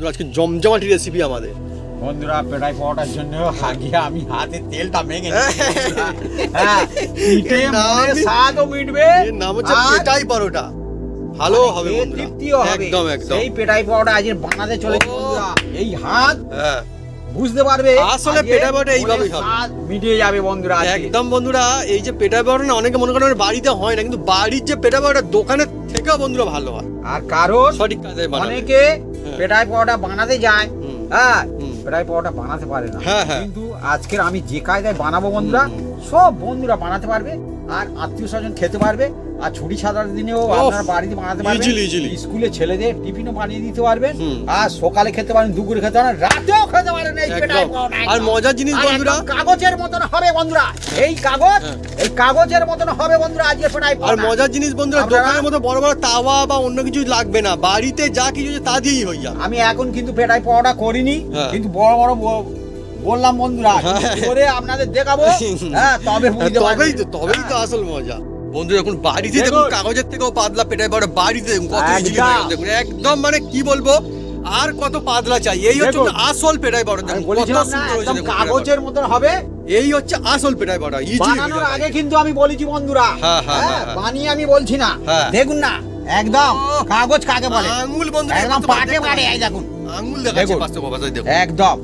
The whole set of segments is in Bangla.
আজকে জমজমাটি রেসিপি আমাদের বন্ধুরা। পেটাই পাওয়াটার জন্য আগে আমি হাতে তেলটা মেখে হ্যাঁ, পিঠে মনে স্বাদও মিটবে। এর নাম হচ্ছে পেটাই পরোটা। ভালো হবে বন্ধুরা, তৃপ্তিও হবে। একদম একদম। এই পেটাই পাওয়াটা আজ বানাতে চলেছে বন্ধুরা। এই হাত হ্যাঁ, বুঝতে পারবে আসলে পেটাই পাওয়াটা এইভাবেই হবে। স্বাদ মিটে যাবে বন্ধুরা আজকে। একদম বন্ধুরা। এই যে পেটাই পরোটা না, অনেকে মনে করেন বাড়িতে হয় না, কিন্তু বাড়ির যে পেটাই পরোটা দোকানের থেকেও বন্ধুরা ভালো হয়। আর কারণ সঠিক কাজে বানাবে। অনেকে পেটাই পাওয়াটা বানাতে যায়, হ্যাঁ, হুম। পেটাই পাওয়াটা বানাতে পারে না। হ্যাঁ, হ্যাঁ। কিন্তু আজকের আমি যে কায়দায় বানাবো বন্ধুরা, সব বন্ধুরা বানাতে পারবে আর আত্মীয় স্বজন খেতে পারবে। আর ছুটি সাধারণ দিনেও আপনার বাড়িতে বানাতে পারবেন। easily। স্কুলে ছেলেদের টিফিনও বানিয়ে দিতে পারবেন। হুম। আর সকালে খেতে পারেন, দুপুরে খেতে পারেন, রাতেও খেতে পারেন এই পেটাই একদম। পাওয়াটা। আর মজার জিনিস আর বন্ধুরা, একদম কাগজের মতন হবে বন্ধুরা। এই কাগজ, এই কাগজের মতন হবে বন্ধুরা আজকে পেটাই আর পাওয়াটা। মজার জিনিস বন্ধুরা, আপনারা- দোকানের মতো বড় বড় তাওয়া বা অন্য কিছু লাগবে না, বাড়িতে যা কিছু আছে তা দিয়েই হয়ে যাবে। আমি এখন কিন্তু পেটাই পাওয়াটা করিনি, হ্যাঁ। কিন্তু বড় বড় বললাম বন্ধুরা, হ্যাঁ। করে আপনাদের দেখাবো। হ্যাঁ, তবে বুঝতে তবেই পারবেন। তবেই তো আসল মজা বন্ধুরা। এখন বাড়িতে দেখুন, দেখুন। কাগজের থেকেও পাতলা পেটাই পরোটা বাড়িতে দেখুন কত একদম। ইজিলি হয়ে গেছে। দেখুন একদম, মানে কি বলবো, আর কত পাতলা চাই। এই হচ্ছে দেখুন। আসল পেটাই পরোটা। আমি দেখুন কত বলেছিলাম না, সুন্দর হয়েছে একদম দেখুন পেটাই কাগজের মতন হবে। পরোটা। এই হচ্ছে আসল পেটাই পরোটা, ইজি। বানানোর আগে কিন্তু আমি বলেছি বন্ধুরা, হ্যাঁ, হ্যাঁ, হ্যাঁ, হ্যাঁ। বানিয়ে আমি বলছি না। হ্যাঁ। দেখুন না, একদম ওহ। কাগজ কাকে বলে, আঙুল বন্ধুরা, একদম দেখতে পাটে পাটে। এই দেখুন, আঙুল দেখাচ্ছে দেখুন। বাস্তব অবস্থায় দেখুন। একদম।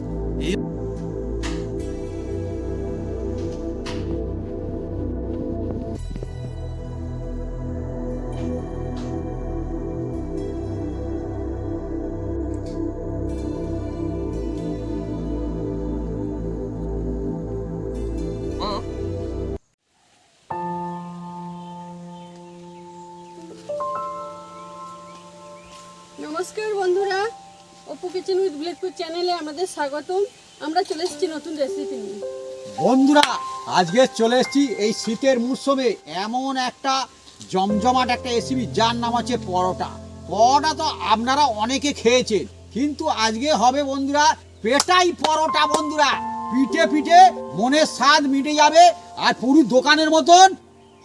নমস্কার বন্ধুরা, অপু কিচেন উইথ ব্লেডপুর চ্যানেলে আমাদের স্বাগতম। আমরা চলে এসেছি নতুন রেসিপি নিয়ে। বন্ধুরা, আজকে চলে এসেছি এই শীতের মরশুমে এমন একটা জমজমাট একটা রেসিপি, যার নাম হচ্ছে পরোটা। পরোটা তো আপনারা অনেকে খেয়েছেন, কিন্তু আজকে হবে বন্ধুরা পেটাই পরোটা। বন্ধুরা, পিঠে পিঠে মনের স্বাদ মিটে যাবে আর পুরো দোকানের মতন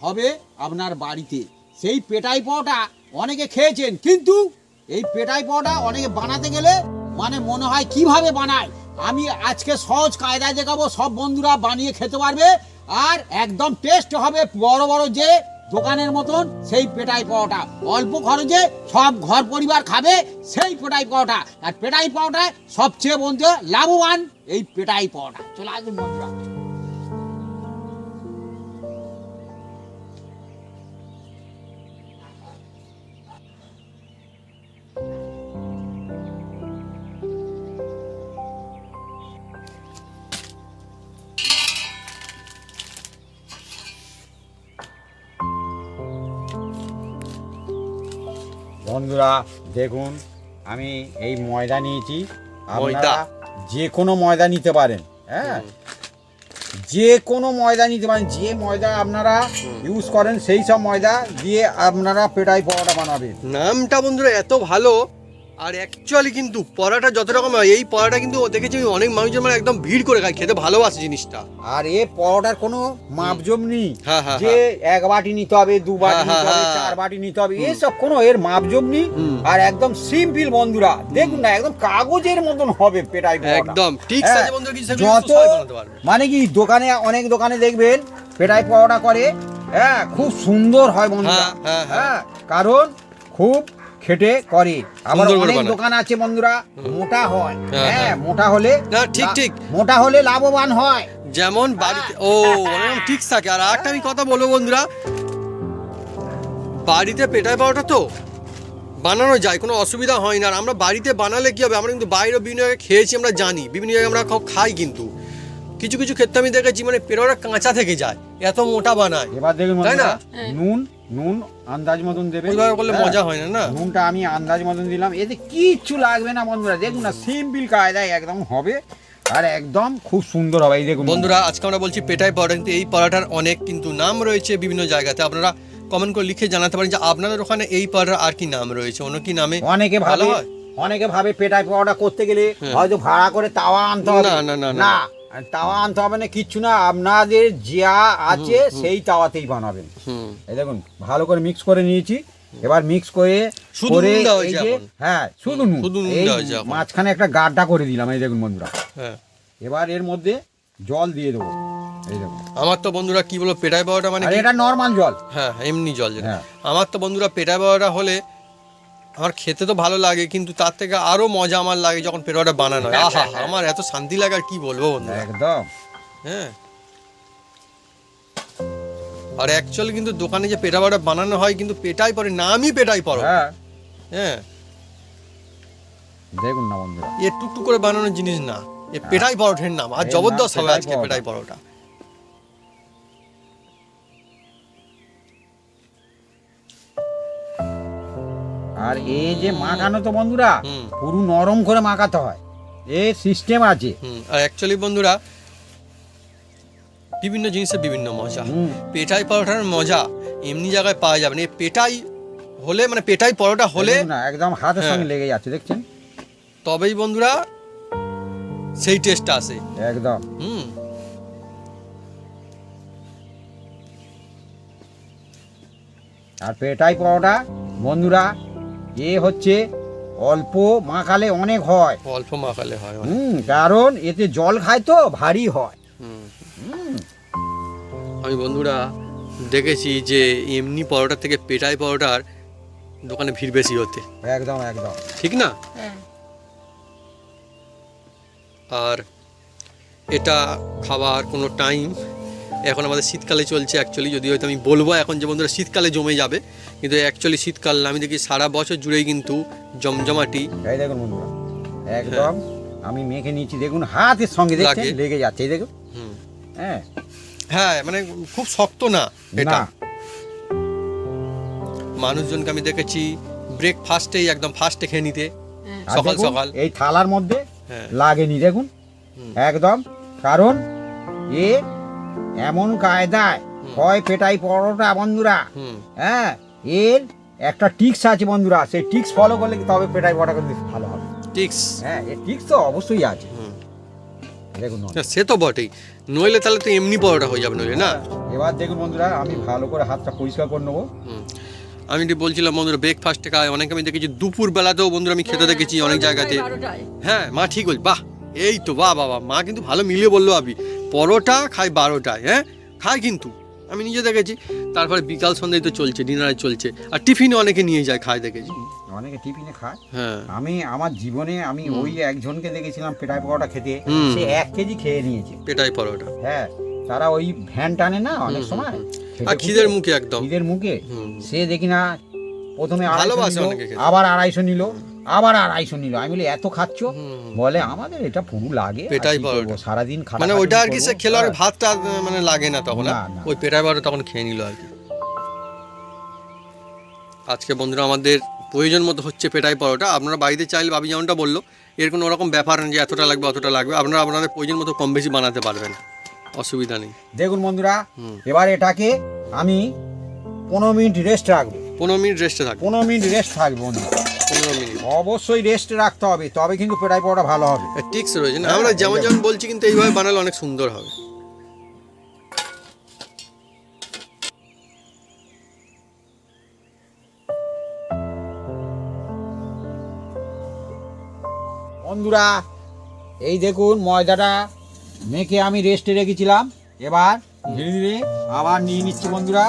হবে আপনার বাড়িতে। সেই পেটাই পরোটা অনেকে খেয়েছেন, কিন্তু এই পেটাই পরোটা অনেকে বানাতে গেলে মানে মনে হয় কিভাবে বানায়। আমি আজকে সহজ কায়দায় দেখাবো, সব বন্ধুরা বানিয়ে খেতে পারবে আর একদম টেস্ট হবে বড় বড় যে দোকানের মতন সেই পেটাই পরোটা। অল্প খরচে সব ঘর পরিবার খাবে সেই পেটাই পরোটা। আর পেটাই পরোটায় সবচেয়ে বন্ধু লাভবান এই পেটাই পরোটা। চলে আসুন বন্ধুরা। বন্ধুরা দেখুন, আমি এই ময়দা নিয়েছি। ময়দা। আপনারা যে কোনো ময়দা নিতে পারেন, হ্যাঁ, যে কোনো ময়দা নিতে পারেন। যে ময়দা আপনারা ইউজ করেন সেই সব ময়দা দিয়ে আপনারা পেটাই পরোটা বানাবেন। নামটা বন্ধুরা এত ভালো, আর অ্যাকচুয়ালি কিন্তু পরোটা যত রকম হয়, এই পরোটা কিন্তু দেখেছি আমি অনেক মানুষজন মানে একদম ভিড় করে খায়, খেতে ভালোবাসে জিনিসটা। আর এ পরোটার কোনো মাপজোম নেই হ্যাঁ, হ্যাঁ, যে এক বাটি নিতে হবে, দু বাটি হ্যাঁ, নিতে হবে, হ্যাঁ, 4 বাটি নিতে হবে, এসব কোনো এর মাপজোম নেই। হুম। আর একদম সিম্পল বন্ধুরা, দেখুন না, একদম কাগজের মতন হবে পেটাই পরোটা। একদম ঠিক হ্যাঁ, আছে বন্ধুরা, কিছু যত বানাতে পারবে। মানে কি দোকানে, অনেক দোকানে দেখবেন পেটাই পরোটা করে, হ্যাঁ, খুব সুন্দর হয় বন্ধুরা। হ্যাঁ, হ্যাঁ, হ্যাঁ। হ্যাঁ, কারণ খুব খেটে করে। আবার সুন্দর করে অনেক বানায়। দোকান আছে বন্ধুরা মোটা হয়, হ্যাঁ, হ্যাঁ, হ্যাঁ। মোটা হলে না, ঠিক, ঠিক। মোটা হলে লাভবান হয়। যেমন বাড়িতে অনেক ঠিক থাকে। আর একটা আমি কথা বলবো বন্ধুরা, বাড়িতে পেটাই পরোটা তো বানানো যায়, কোনো অসুবিধা হয় না। আর আমরা বাড়িতে বানালে কি হবে, আমরা কিন্তু বাইরে বিভিন্ন জায়গায় খেয়েছি, আমরা জানি, বিভিন্ন জায়গায় আমরা খাই, কিন্তু কিছু কিছু ক্ষেত্রে আমি দেখেছি মানে পেটাটা কাঁচা থেকে যায়, এত মোটা বানায়। এবার দেখুন তাই না? বন্ধুরা, নুন আন্দাজ মতন দেবেন। ওইভাবে করলে হ্যাঁ, মজা হয় না, না? নুনটা আমি আন্দাজ মতন দিলাম, এতে কিচ্ছু লাগবে না বন্ধুরা। দেখুন না, সিম্পল কায়দায় একদম হবে আর একদম খুব সুন্দর হবে। এই দেখুন বন্ধুরা, আজকে আমরা বলছি পেটাই পরোটা, কিন্তু এই পরোটার অনেক কিন্তু নাম রয়েছে বিভিন্ন জায়গাতে। আপনারা কমেন্ট করে লিখে জানাতে পারেন যে আপনাদের ওখানে এই পরোটার আর কি নাম রয়েছে, অন্য কি নামে অনেকে ভালো ভাবে, হয়। অনেকে ভাবে পেটাই পরোটা করতে গেলে হয়তো ভাড়া করে তাওয়া আনতে হবে। না, না, না, না। না, তাওয়া আনতে হবে না, কিচ্ছু না, আপনাদের যা আছে সেই তাওয়াতেই বানাবেন। হুম। এই দেখুন ভালো করে মিক্স করে নিয়েছি। এবার মিক্স করে শুধু করে নুন দেওয়া এই হয়েছে যে এখন? হ্যাঁ শুধু নুন, শুধু নুন এই দেওয়া হয়েছে এখন? মাঝখানে একটা গাড্ডা করে দিলাম, এই দেখুন বন্ধুরা। হ্যাঁ, এবার এর মধ্যে জল দিয়ে দেবো, এই দেখুন। আমার তো বন্ধুরা কি বলবো, পেটাই পাওয়াটা মানে আর কি? এটা নর্মাল জল। হ্যাঁ, এমনি জল যেটা। হ্যাঁ। আমার তো বন্ধুরা পেটাই পাওয়াটা হলে আমার খেতে তো ভালো লাগে, কিন্তু তার থেকে আরো মজা আমার লাগে যখন পেটাটা বানানো হয়। আহা, আমার এত শান্তি লাগে আর কি বলবো বন্ধুরা। একদম। হ্যাঁ, আর অ্যাকচুয়ালি কিন্তু দোকানে যে পেটা পাওয়াটা বানানো হয় কিন্তু পেটাই পরে, নামই পেটাই পড়ো। হ্যাঁ হ্যাঁ, দেখুন না বন্ধুরা, এ টুকটুক করে বানানোর জিনিস না, এ পেটাই পরোটার নাম। আর এর জবরদস্ত নাম হবে পেটাই আজকে পরোটা। পেটাই পরোটা। আর এই যে মাখানো তো বন্ধুরা হুম। পুরো নরম করে মাখাতে হয়, এর সিস্টেম আছে। আর অ্যাকচুয়ালি বন্ধুরা বিভিন্ন জিনিসের বিভিন্ন মজা। হুম। পেটাই পরোটার মজা এমনি জায়গায় পাওয়া যাবে না। এই পেটাই হলে মানে পেটাই পরোটা হলে দেখুন না একদম হাতের হ্যাঁ। সঙ্গে লেগে যাচ্ছে, দেখছেন? তবেই বন্ধুরা সেই টেস্টটা আসে। একদম। হুম, আর পেটাই পরোটা বন্ধুরা এ হচ্ছে অল্প মাখালে অনেক হয়। অল্প মাখালে হয় অনেক। কারণ এতে জল খায় তো ভারী হয়। হুম। হুম, আমি বন্ধুরা দেখেছি যে এমনি পরোটার থেকে পেটাই পরোটার দোকানে ভিড় বেশি হতে, একদম একদম। ঠিক না? হ্যাঁ, আর এটা খাবার কোনো টাইম এখন আমাদের শীতকালে চলছে অ্যাকচুয়ালি, যদি হয়তো আমি বলবো এখন যে বন্ধুরা শীতকালে জমে যাবে, কিন্তু অ্যাকচুয়ালি শীতকাল না, আমি দেখি সারা বছর জুড়েই কিন্তু জমজমাটি। এই দেখুন বন্ধুরা একদম আমি মেখে নিচ্ছি, দেখুন হাতের সঙ্গে দেখছেন লাগে। লেগে যাচ্ছে, এই দেখুন। হুম। হ্যাঁ হ্যাঁ, মানে খুব শক্ত না এটা। না মানুষজনকে আমি দেখেছি ব্রেকফাস্টেই একদম ফার্স্টে খেয়ে নিতে, হ্যাঁ। আর সকাল দেখুন, সকাল। এই থালার মধ্যে হ্যাঁ। লাগেনি দেখুন হুম। একদম। কারণ এ এমন কায়দায় হয় পেটাই পরোটা বন্ধুরা। হুম। হ্যাঁ, এর একটা টিক্স আছে বন্ধুরা, সেই টিক্স ফলো করলে তবে পেটাই পরোটা কিন্তু ভালো হবে। টিক্স। হ্যাঁ, এর টিক্স তো অবশ্যই আছে। হুম। দেখুন সে তো বটেই, নইলে তাহলে তো এমনি পরোটা হয়ে যাবে নইলে না। এবার দেখুন বন্ধুরা আমি ভালো করে হাতটা পরিষ্কার করে নেবো। হুম। আমি যে বলছিলাম বন্ধুরা ব্রেকফাস্টে খায় অনেকে, আমি দেখেছি দুপুর বেলাতেও বন্ধুরা আমি খেতে দেখেছি অনেক জায়গাতে। 12টায়। হ্যাঁ, মা ঠিক বলছে, বাহ এই তো বাহ বাবা, মা কিন্তু ভালো মিলিয়ে বললো। আপনি পরোটা খায় 12টায়, হ্যাঁ খায় কিন্তু আমি নিজে দেখেছি। তারপরে বিকাল সন্ধ্যায় তো চলছে, ডিনারে চলছে, আর টিফিনে অনেকে নিয়ে যায় খায় দেখেছি। অনেকে টিফিনে খায়। হ্যাঁ। আমি আমার জীবনে আমি ওই একজনকে দেখেছিলাম পেটাই পরোটা খেতে, হুম। সে 1 কেজি খেয়ে নিয়েছে। পেটাই পরোটা। হ্যাঁ, তারা ওই ভ্যান টানে না অনেক সময়, আর খিদের মুখে একদম। ঈদের মুখে হুম। সে দেখি না প্রথমে 250 ভালোবাসে নিল, অনেকে খেতে। আবার 250 নিল, আবার 250 নিল। আমি বলি এত খাচ্ছ? হুম। বলে আমাদের এটা পুরো লাগে, আর পেটাই কি করবো, পরোটা। সারাদিন খাটা মানে খাটুনি ওইটা আর কি সে করবো। খেলো আর হ্যাঁ, ভাতটা মানে লাগে না তখন, না, আর না। ওই পেটাই পরোটা তখন খেয়ে নিল আর কি। আজকে বন্ধুরা আমাদের প্রয়োজন মতো হচ্ছে পেটাই পরোটা। আপনারা বাড়িতে চাইলে বাবি যেমনটা বললো, এর কোনো ওরকম ব্যাপার নেই যে এতটা লাগবে অতটা লাগবে, আপনারা আপনাদের প্রয়োজন মতো কম বেশি বানাতে পারবেন, অসুবিধা নেই। দেখুন বন্ধুরা হুম। এবার এটাকে আমি 15 মিনিট রেস্ট রাখবো। 15 মিনিট রেস্টে থাকবে। 15 মিনিট রেস্ট থাকবে বন্ধুরা, 15 মিনিট অবশ্যই রেস্ট রাখতে হবে, তবে কিন্তু পেটাই পরোটা ভালো হবে। টিক্স রয়েছে না, আমরা যেমন যেমন বলছি কিন্তু এইভাবে বানালে অনেক সুন্দর হবে। বন্ধুরা এই দেখুন ময়দাটা মেখে আমি রেস্টে রেখেছিলাম, এবার ধীরে ধীরে আবার নিয়ে নিচ্ছি বন্ধুরা।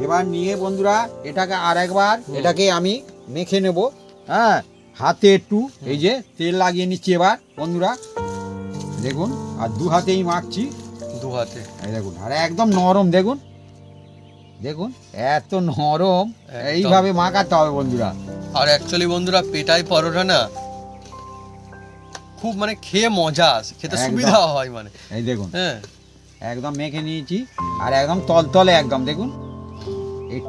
এবার নিয়ে বন্ধুরা এটাকে আর একবার এটাকে আমি মেখে নেব। হ্যাঁ, হাতে একটু এই যে তেল লাগিয়ে নিচ্ছি এবার বন্ধুরা, দেখুন। আর 2 হাতেই মাখছি, দু হাতে। এই দেখুন। আর একদম নরম, দেখুন দেখুন এত নরম, একদম। এইভাবে মাখাতে হবে বন্ধুরা। আর অ্যাকচুয়ালি বন্ধুরা পেটাই পরোটা না খুব মানে খেয়ে মজা আসে, খেতে একদম। সুবিধা হয় মানে। এই দেখুন হ্যাঁ, একদম মেখে নিয়েছি, আর একদম তলতলে একদম দেখুন। এই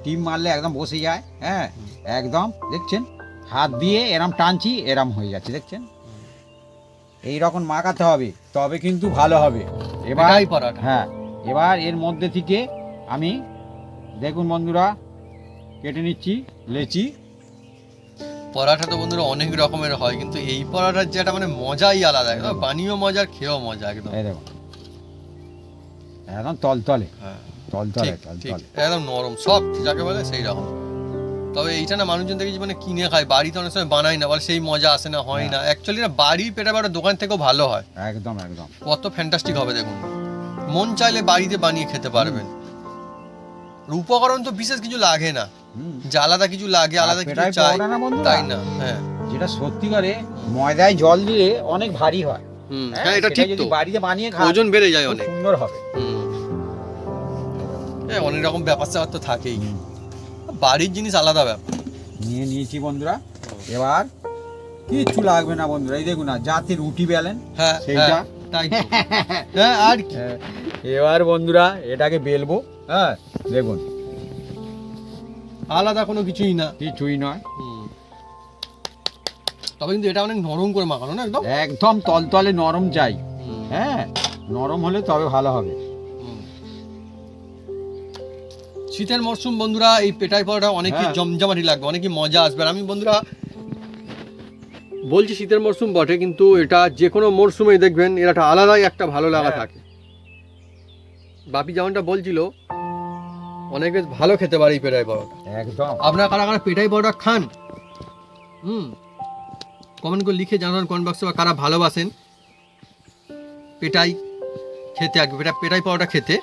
টিপ মারলে একদম বসে যায়। হ্যাঁ, একদম দেখছেন হাত দিয়ে এরম টানছি, এরম হয়ে যাচ্ছে, দেখছেন। এই রকম মাখাতে হবে তবে কিন্তু ভালো হবে। এবার পেটাই পরোটা। হ্যাঁ, এবার এর মধ্যে থেকে আমি দেখুন বন্ধুরা কেটে নিচ্ছি লেচি। পরোটা তো বন্ধুরা অনেক রকমের হয়, কিন্তু এই পরোটার যেটা মানে মজাই আলাদা, একদম বানিয়েও মজা আর খেয়েও মজা একদম। এই দেখুন একদম তলতলে হ্যাঁ, তলতলে ঠিক ঠিক, তলতলে। একদম নরম সফট যাকে বলে সেই রকম। তবে এইটা না মানুষজন দেখেছি মানে কিনে খায়, বাড়িতে অনেক সময় বানায় না, বলে সেই মজা আসে না, হয় না। অ্যাকচুয়ালি না বাড়ির পেটা বাটা দোকান থেকেও ভালো হয়, একদম একদম। কত ফ্যান্টাস্টিক হবে দেখুন, মন চাইলে বাড়িতে বানিয়ে খেতে পারবেন। উপকরণ তো বিশেষ কিছু লাগে না, যে আলাদা কিছু লাগে, আলাদা কিছু পেটাই চাই পাওয়াটা না বন্ধুরা, তাই না। হ্যাঁ যেটা সত্যিকারে ময়দায় জল দিলে অনেক ভারী হয়। হ্যাঁ এটা সেটা ঠিক, যদি তো বাড়িতে বানিয়ে খান ওজন বেড়ে যায় খুব অনেক। সুন্দর হবে। হ্যাঁ অনেক রকম ব্যাপার স্যাপার তো থাকেই, বাড়ির জিনিস আলাদা ব্যাপার। নিয়ে নিয়েছি বন্ধুরা, এবার কিচ্ছু লাগবে না বন্ধুরা, এই দেখুন না যাতে রুটি বেলেন হ্যাঁ সেইটা। হ্যাঁ, তাই তো। হ্যাঁ আর কি, এবার বন্ধুরা এটাকে বেলবো। হ্যাঁ দেখুন আলাদা কোনো কিছুই না। কিছুই নয়, তবে কিন্তু এটা অনেক নরম করে মাখানো না একদম। একদম তলতলে নরম চাই। হ্যাঁ নরম হলে তবে ভালো হবে। শীতের মরশুম বন্ধুরা, এই পেটাই পরোটা অনেকই হ্যাঁ। জমজমাটি লাগবে, অনেকই মজা আসবে। আর আমি বন্ধুরা বলছি শীতের মরশুম বটে, কিন্তু এটা যে কোনো মরশুমে দেখবেন এর একটা আলাদাই একটা ভালো লাগা হ্যাঁ। থাকে। বাপি যেমনটা বলছিল, অনেক বেশ ভালো খেতে পারে এই পেটাই পরোটা। একদম। আপনারা কারা কারা পেটাই পরোটা খান, কমেন্ট করে লিখে জানান কমেন্ট বক্সে, বা কারা ভালোবাসেন পেটাই খেতে, আগে পেটাই পরোটা খেতে।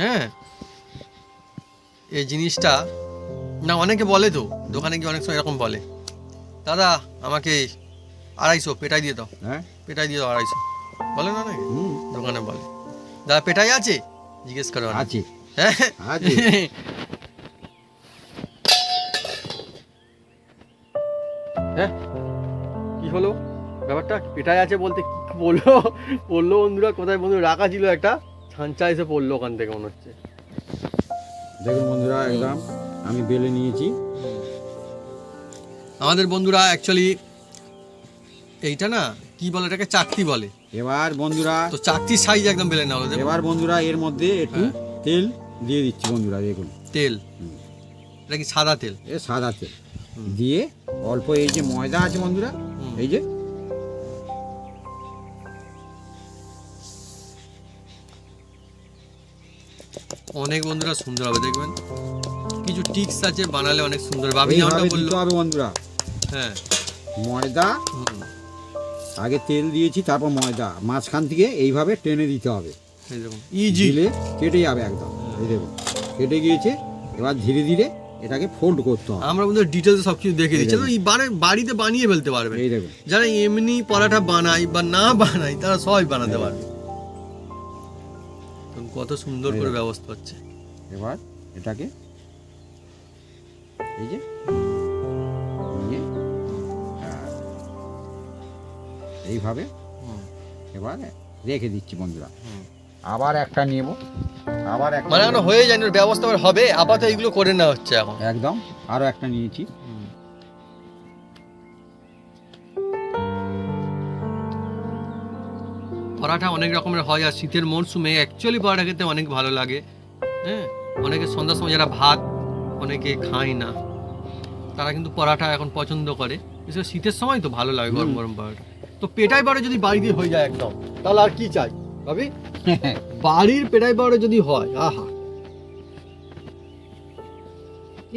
হ্যাঁ এই জিনিসটা না অনেকে বলে, তো দোকানে গিয়ে অনেক সময় এরকম বলে, দাদা আমাকে 250 পেটাই দিয়ে দাও, হ্যাঁ পেটাই দিয়ে দাও 250, বলে না নাকি দোকানে বলে, দাদা পেটাই আছে জিজ্ঞেস করো। আছে হ্যাঁ আছে। হ্যাঁ কি হলো ব্যাপারটা, পেটাই আছে বলতে কি বললো পড়লো বন্ধুরা, কোথায় বন্ধু রাখা ছিল একটা ছাঞ্চা এসে পড়লো ওখান থেকে মনে হচ্ছে। দেখুন বন্ধুরা একদম আমি বেলে নিয়েছি। আমাদের বন্ধুরা অ্যাকচুয়ালি এইটা না কি বলে, এটাকে চাকতি বলে। এবার বন্ধুরা, তো চাকতির সাইজ একদম বেলে নেওয়া হলো। এবার বন্ধুরা এর মধ্যে একটু হ্যাঁ। তেল দিয়ে দিচ্ছি বন্ধুরা, দেখুন তেল, এটা কি সাদা তেল? এ সাদা তেল দিয়ে অল্প এই যে ময়দা আছে বন্ধুরা, এই যে অনেক বন্ধুরা সুন্দর হবে দেখবেন, কিছু টিক্স আছে বানালে অনেক সুন্দর। বাবি এইভাবে যেমনটা বললো, দিতে হবে বন্ধুরা। হ্যাঁ ময়দা আগে তেল দিয়েছি, তারপর ময়দা মাঝখান থেকে এইভাবে টেনে দিতে হবে, এই দেখুন ইজি, দিলে কেটে যাবে একদম। এই দেখুন কেটে গিয়েছে, এবার ধীরে ধীরে এটাকে ফোল্ড করতে হবে। আমরা বন্ধুরা ডিটেলসে সব কিছু দেখে দিচ্ছি, দেখুন। এই বাড়িতে বানিয়ে ফেলতে পারবে। এই দেখুন যারা এমনি পরাঠা বানায় বা না বানায় তারা সবাই বানাতে হ্যাঁ। পারবে। কত সুন্দর এই করে দেখুন। ব্যবস্থা হচ্ছে। এবার এটাকে এই যে নিয়ে এইভাবে এবার রেখে দিচ্ছি বন্ধুরা। আবার একটা নেব, আবার একটা মানে এখন হয়ে যায় না, ওর ব্যবস্থা আবার হবে, আপাতত এইগুলো করে নেওয়া হচ্ছে এখন। একদম আরো একটা নিয়েছি। পরাঠা অনেক রকমের হয়, আর শীতের মরশুমে অ্যাকচুয়ালি পরাঠা খেতে অনেক ভালো লাগে। হ্যাঁ অনেকে সন্ধ্যার সময় যারা ভাত অনেকে খায় না, তারা কিন্তু পরাঠা এখন পছন্দ করে, বিশেষ করে শীতের সময় তো ভালো লাগে গরম গরম পরাঠা। তো পেটাই পরোটা যদি বাড়িতে হয়ে যায় একদম, তাহলে আর কি চাই ভাবি? বাড়ির পেটাই পরোটা যদি হয়, আহা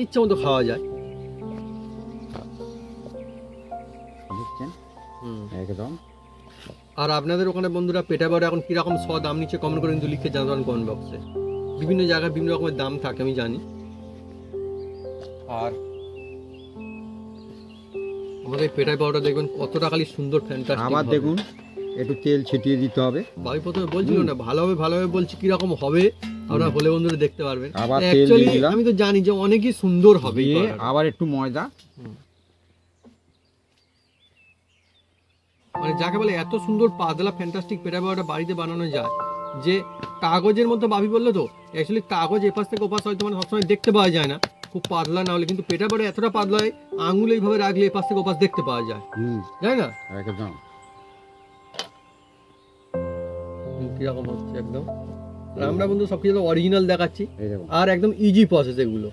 ইচ্ছে মতো খাওয়া যায়। বুঝছেন একদম। আর আপনাদের ওখানে বন্ধুরা পেটাই পরোটা এখন কিরকম দাম নিচ্ছে কমেন্ট করে কিন্তু লিখে জানাবেন কমেন্ট বক্সে। বিভিন্ন জায়গায় বিভিন্ন রকমের দাম থাকে আমি জানি। আর আমাদের পেটাই পরোটা দেখবেন কতটা খালি সুন্দর ফ্যান্টাস্টিক। আবার দেখুন একটু তেল ছিটিয়ে দিতে হবে। ভাই প্রথমে বলছিল না ভালোভাবে বলছি কিরকম হবে, আপনারা হলে বন্ধুরা দেখতে পারবেন। আবার তেল অ্যাকচুয়ালি দিয়ে দিলাম। আমি তো জানি যে অনেকই সুন্দর হবে এই দিয়ে পরোটাটা। আবার একটু ময়দা, মানে যাকে বলে এত সুন্দর পাতলা ফ্যান্টাস্টিক পেটাই পরোটা বাড়িতে বানানো যায়, যে কাগজের মতো ভাবি বললো তো, অ্যাকচুয়ালি কাগজ এপাশ থেকে ওপাশ হয়তো মানে সবসময় দেখতে পাওয়া যায় না, খুব পাতলা না হলে, কিন্তু পেটাই পরোটা এতটা পাতলা হয় আঙুল এইভাবে রাখলে এপাশ থেকে ওপাশ দেখতে পাওয়া যায়, যায় না? একদম কিরকম হচ্ছে একদম। আর আমরা বন্ধু সবকিছু অরিজিনাল দেখাচ্ছি, এই দেখুন আর একদম ইজি প্রসেস এগুলো,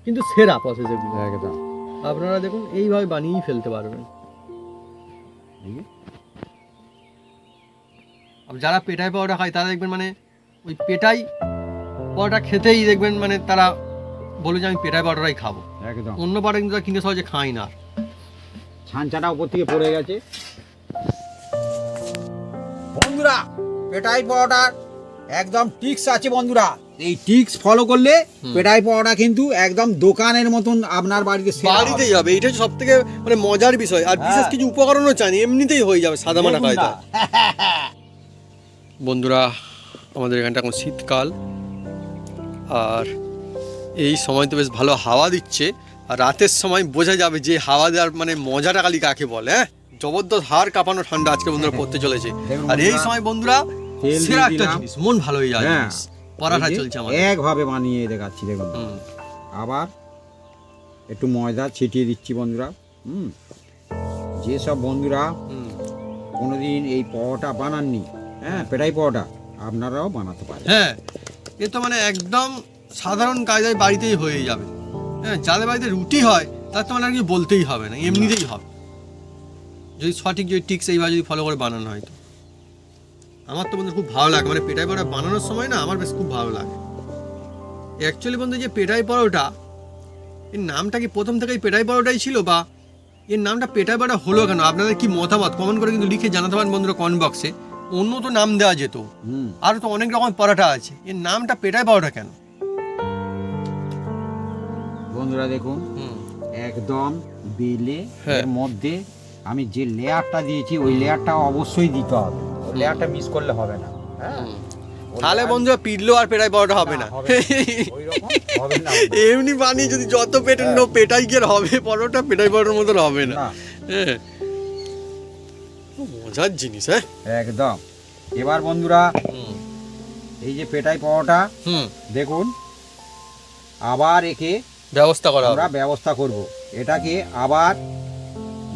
কিন্তু সেরা প্রসেস এগুলো। একদম। আপনারা দেখুন এইভাবে বানিয়েই ফেলতে পারবেন। যারা পেটাই পরোটা খায় তারা দেখবেন মানে ওই পেটাই পরোটা খেতেই দেখবেন মানে তারা বলবে যে আমি পেটাই পরোটাই খাবো, একদম অন্য পরোটা কিন্তু তারা কিনে সহজে খাই না। ছানচাটা উপর থেকে পড়ে গেছে। বন্ধুরা পেটাই পরোটার একদম টিক্স আছে বন্ধুরা, এই টিক্স ফলো করলে পেটাই পরোটা কিন্তু একদম দোকানের মতন আপনার বাড়িতে সেরা হবে। বাড়িতেই হবে, এটা সব থেকে মানে মজার বিষয়। আর বিশেষ কিছু উপকরণও চাই, এমনিতেই হয়ে যাবে সাদা মাটা দেখুন না। কায়দা। বন্ধুরা আমাদের এখানটা এখন শীতকাল, আর এই সময় তো বেশ ভালো হাওয়া দিচ্ছে, আর রাতের সময় বোঝা যাবে যে হাওয়া দেওয়ার মানে মজাটা খালি কাকে বলে। হ্যাঁ, জবরদস্ত হাড় কাঁপানো ঠান্ডা আজকে বন্ধুরা পড়তে চলেছে। দেখুন আর এই বন্ধুরা, সময় বন্ধুরা তেল সেরা দিয়ে একটা দিলাম। জিনিস, মন ভালো হয়ে যায় হ্যাঁ। জিনিস। পরাঠা এই যে চলছে আমাদের। একভাবে বানিয়ে দেখাচ্ছি দেখুন। হুম, আবার একটু ময়দা ছিটিয়ে দিচ্ছি বন্ধুরা। যেসব বন্ধুরা হুম। কোনোদিন এই পরোটা বানাননি, হ্যাঁ পেটাই পরোটা আপনারাও বানাতে পারেন। হ্যাঁ, এ তো মানে একদম সাধারণ কায়দায় বাড়িতেই হয়ে যাবে। হ্যাঁ, যাদের বাড়িতে রুটি হয় তার তো মানে আর কি বলতেই হবে না, এমনিতেই হবে, যদি সঠিক যদি টিক্স এইভাবে যদি ফলো করে বানানো হয়। তো আমার তো বন্ধু খুব ভালো লাগে, মানে পেটাই পরোটা বানানোর সময় না আমার বেশ খুব ভালো লাগে। অ্যাকচুয়ালি বন্ধু যে পেটাই পরোটা, এর নামটা কি প্রথম থেকেই পেটাই পরোটাই ছিল, বা এর নামটা পেটাই পরোটা হলো কেন? আপনাদের কি মতামত কমেন্ট করে কিন্তু লিখে জানাতে পারেন বন্ধুরা কমেন্ট বক্সে। অন্য তো নাম দেওয়া যেত, আরও তো অনেক রকম পরোটা আছে, এর নামটা পেটাই পরোটা কেন? বন্ধুরা দেখুন একদম বেলে হ্যাঁ। এর মধ্যে আমি যে লেয়ারটা দিয়েছি ওই লেয়ারটা অবশ্যই দিতে হবে, ওই লেয়ারটা মিস করলে হবে না। হ্যাঁ তাহলে বন্ধুরা পিটলো আর পেটাই পরোটা হবে না। ওইরকম হবে না। এমনি বানিয়ে যদি যত পেটের নো পেটাই গিয়ে হবে পরোটা, পেটাই পরোটার মতন হবে না। না, হ্যাঁ, খুব মজার জিনিস। হ্যাঁ, একদম। এবার বন্ধুরা এই যে পেটাই পরোটা হুম, দেখুন, আবার একে ব্যবস্থা করা হবে। আমরা ব্যবস্থা করব। এটাকে আবার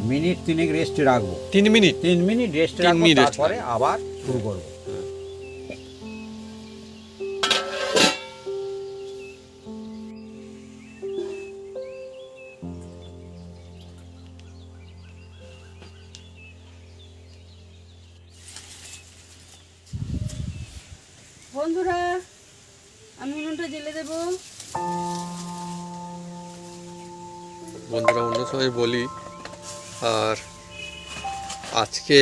মিনিট 3 রেস্টে রাখবো। 3 মিনিট। 3 মিনিট রেস্টে 3 রাখবো, মিনিট rest তারপরে আবার শুরু করব। বন্ধুরা আমি উনুনটা জ্বেলে দেবো। বন্ধুরা অন্য সময় বলি, আর আজকে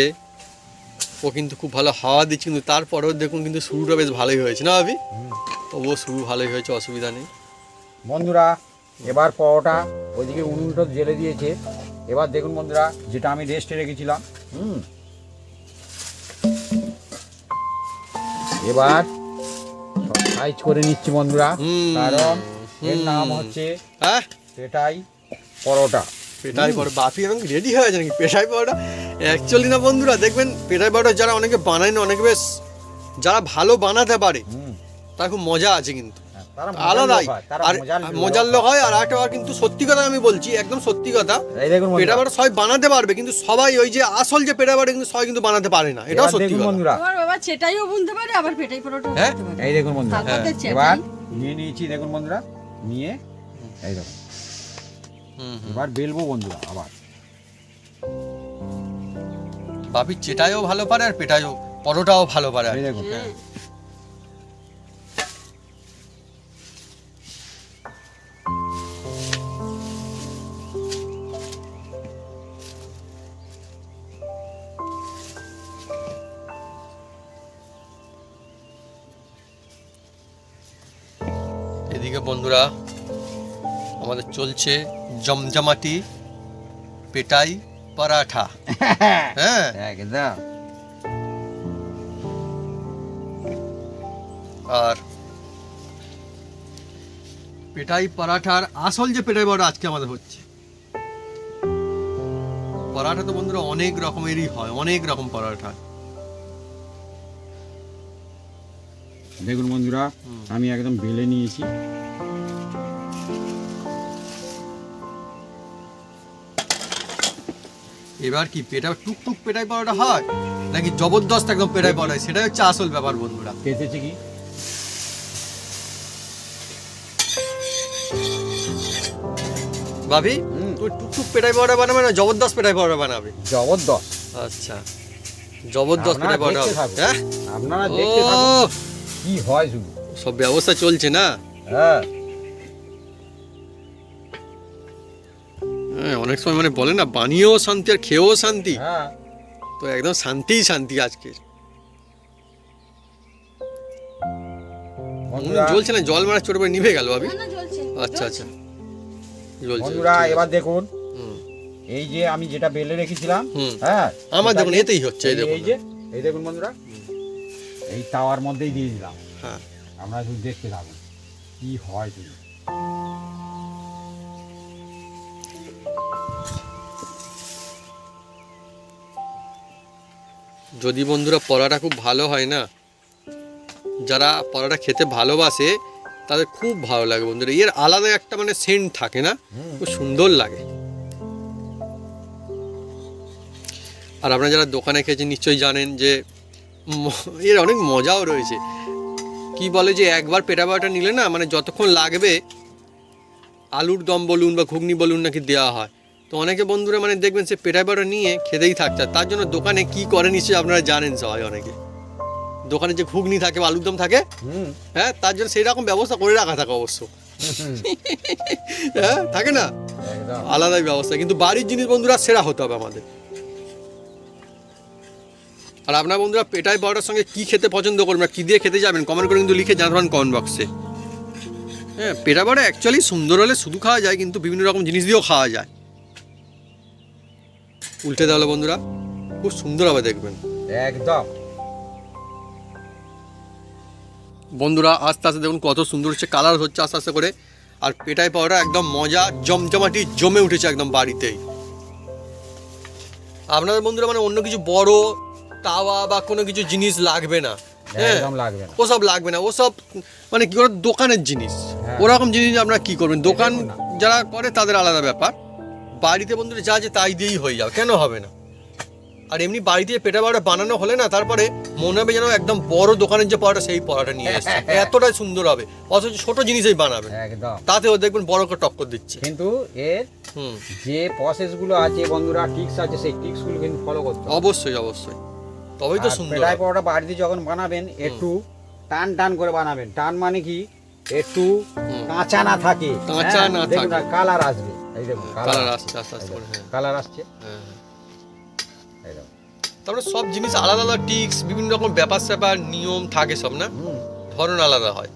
ও কিন্তু খুব ভালো হাওয়া দিচ্ছে, কিন্তু তারপরেও দেখুন কিন্তু শুরুটা বেশ ভালোই হয়েছে না ভাবি? তবুও শুরু ভালোই হয়েছে, অসুবিধা নেই। বন্ধুরা এবার পরোটা ওইদিকে উনুনটা জেলে দিয়েছে। এবার দেখুন বন্ধুরা, যেটা আমি রেস্টে রেখেছিলাম, এবার সাইজ করে নিচ্ছি বন্ধুরা, কারণ এর নাম হচ্ছে হ্যাঁ, পেটাই পরোটা। পেটাই পরোটা বাপি এখন রেডি হয়ে আছে নাকি পেটাই পরোটা? অ্যাকচুয়ালি না বন্ধুরা, দেখবেন পেটাই পরোটা যারা অনেকে বানায় না, অনেকে বেশ যারা ভালো বানাতে পারে তার খুব মজা আছে কিন্তু তারা আলাদাই। আর মজার মজার লোক হয়। আর একটা কিন্তু সত্যি কথা আমি বলছি, একদম সত্যি কথা, এই দেখুন পেটা পরোটা সবাই বানাতে পারবে, কিন্তু সবাই ওই যে আসল যে পেটা পরোটা কিন্তু সবাই কিন্তু বানাতে পারে না, এটাও সত্যি দেখুন কথা। বন্ধুরা, আমার বাবা সেটাইও বুনতে পারে, আবার পেটাই পরোটা হ্যাঁ? বুনতে পারে। এই দেখুন বন্ধুরা, তারপরে চেটাই। এবার নিয়ে নিয়েছি দেখুন বন্ধুরা, নিয়ে এই দেখুন এবার বেলবো বন্ধুরা। আবার বাপি চেটাইও ভালো পারে আর পেটাইও পরোটাও ভালো পারে। এই দেখুন, হ্যাঁ। এদিকে বন্ধুরা আমাদের চলছে জমজমাটি পেটাই পরাঠা। হ্যাঁ, একদম। আর পেটাই পরাঠার আসল যে পেটাই পরোটা আজকে আমাদের হচ্ছে। পরাঠা তো বন্ধুরা অনেক রকমেরই হয়, অনেক রকম পরাঠা। দেখুন বন্ধুরা, আমি একদম বেলে নিয়েছি। এবার কি পেটা টুকটুক পেটাই পরোটা হয় নাকি জবরদস্ত একদম পেটাই পরোটা হয়, সেটাই হচ্ছে আসল ব্যাপার বন্ধুরা। পেতেছে কি ভাবি তুই টুকটুক পেটাই পরোটা বানাবে না জবরদস্ত পেটাই পরোটা বানাবে? জবরদস্ত। আচ্ছা, জবরদস্ত পেটাই পরোটা হবে। হ্যাঁ, আপনারা দেখতে থাকুন ও কি হয় শুধু। সব ব্যবস্থা চলছে না? হ্যাঁ হ্যাঁ, অনেক সময় মানে বলে না বানিয়েও শান্তি আর খেয়েও শান্তি, হ্যাঁ তো একদম শান্তিই শান্তি আজকে। বন্ধুরা, জ্বলছে না, জল মারা চোট পরে নিভে গেল ভাবি। না জ্বলছে আচ্ছা আচ্ছা, জ্বলছে। বন্ধুরা ঠিক আছে। এবার দেখুন হুম, এই যে আমি যেটা বেলে রেখেছিলাম, হুম। হ্যাঁ আমার সেটা দেখুন যে- এতেই হচ্ছে, এই দেখুন। এই দেখুন বন্ধুরা, এই তাওয়ার মধ্যেই দিয়ে দিলাম। হ্যাঁ, আমরা শুধু দেখতে থাকুন কি হয় তুমি। যদি বন্ধুরা পরোটা খুব ভালো হয় না, যারা পরোটা খেতে ভালোবাসে তাদের খুব ভালো লাগে বন্ধুরা। এর আলাদা একটা মানে সেন্ট থাকে না, খুব সুন্দর লাগে। আর আপনারা যারা দোকানে খেয়েছেন নিশ্চয়ই জানেন যে এর অনেক মজাও রয়েছে। কি বলে যে একবার পেটা পরোটা নিলে না মানে যতক্ষণ লাগবে আলুর দম বলুন বা ঘুগনি বলুন নাকি দেওয়া হয়। তো অনেকে বন্ধুরা মানে দেখবেন সে পেটা পরোটা নিয়ে খেতেই থাকছে। আর তার জন্য দোকানে কি করে নিশ্চয়ই আপনারা জানেন সবাই, অনেকে দোকানে যে ঘুগনি থাকে বা আলুর দম থাকে, হ্যাঁ তার জন্য সেই রকম ব্যবস্থা করে রাখা থাকে অবশ্য। হ্যাঁ থাকে না, একদম আলাদাই ব্যবস্থা। কিন্তু বাড়ির জিনিস বন্ধুরা সেরা হতে হবে আমাদের। আর আপনার বন্ধুরা পেটাই পরোটার সঙ্গে কি খেতে পছন্দ করবেন, কি দিয়ে খেতে যাবেন কমেন্ট করে কিন্তু লিখে জানাতে পারেন কমেন্ট বক্সে। হ্যাঁ, পেটা পরোটা অ্যাকচুয়ালি সুন্দর হলে শুধু খাওয়া যায়, কিন্তু বিভিন্ন রকম জিনিস দিয়েও খাওয়া যায়। উল্টে দেওয়া বন্ধুরা খুব সুন্দর হবে দেখবেন। একদম বন্ধুরা আস্তে আস্তে দেখুন কত সুন্দর হচ্ছে, কালার হচ্ছে আস্তে আস্তে করে। আর পেটাই পরোটা একদম মজা জমজমাটি জমে উঠেছে একদম বাড়িতেই। আপনাদের বন্ধুরা মানে অন্য কিছু বড় তাওয়া বা কোনো কিছু জিনিস লাগবে না। হ্যাঁ, একদম লাগবে না। ওসব লাগবে না, ওসব মানে কি করে দোকানের জিনিস। হ্যাঁ। ওরকম জিনিস আপনারা কি করবেন, দোকান দেখুন না। যারা করে তাদের আলাদা ব্যাপার। বাড়িতে বন্ধুরা যা আছে তাই দিয়েই হয়ে যাবে, কেন হবে না। আর এমনি বাড়িতে পেটা পরোটা বানানো হলে না তারপরে মনে হবে যেন একদম বড় দোকানের যে পরোটা সেই পরোটা নিয়ে এসছে, এতটাই সুন্দর হবে। অথচ ছোট জিনিসই বানাবেন, একদম তাতেও দেখবেন বড় করে টক্কর দিচ্ছে। কিন্তু এর হুম, যে প্রসেসগুলো আছে বন্ধুরা, টিক্স আছে, সেই টিক্সগুলো কিন্তু ফলো করতে হবে। অবশ্যই অবশ্যই, তবেই তো আর সুন্দর পেটাই হবে। পরোটা বাড়িতে যখন বানাবেন একটু টান টান করে বানাবেন। টান মানে কি, একটু কাঁচা না থাকে, কাঁচা না দেখুন থাকে। কালার আসবে। এই দেখুন কালার আসছে আস্তে আস্তে করে। হ্যাঁ, কালার আসছে। হ্যাঁ। এই দেখুন। তারপরে সব জিনিস আলাদা আলাদা টিক্স, বিভিন্ন রকম ব্যাপার স্যাপার নিয়ম থাকে সব না, হুম, ধরন আলাদা হয়।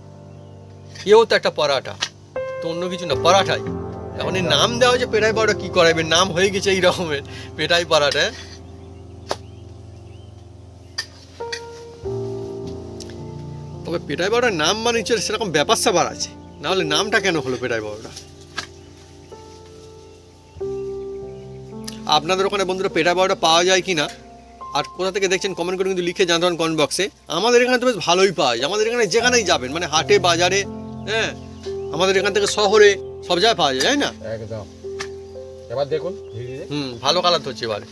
এও তো একটা পরাঠা, তো অন্য কিছু না, পরাঠাই। এখন এই নাম দেওয়া হয়েছে পেটাই পরোটা, কি করাবে, নাম হয়ে গেছে এই রকমের পেটাই পরাঠা। তবে পেটাই পরোটার নাম মানে হচ্ছে সেরকম ব্যাপার স্যাপার আছে, না হলে নামটা কেন হলো পেটাই পরোটা। আপনাদের ওখানে বন্ধুরা পেটাই পরোটা পাওয়া যায় কি না আর কোথা থেকে দেখছেন কমেন্ট করে কিন্তু লিখে জানাতে পারেন কমেন্ট বক্সে। আমাদের এখানে তো বেশ ভালোই পাওয়া যায়, আমাদের এখানে যেখানেই যাবেন মানে হাটে বাজারে, হ্যাঁ আমাদের এখান থেকে শহরে সব জায়গায় পাওয়া যায়, তাই না? একদম। এবার দেখুন ধীরে ধীরে। ভালো কালার হচ্ছে এবারে,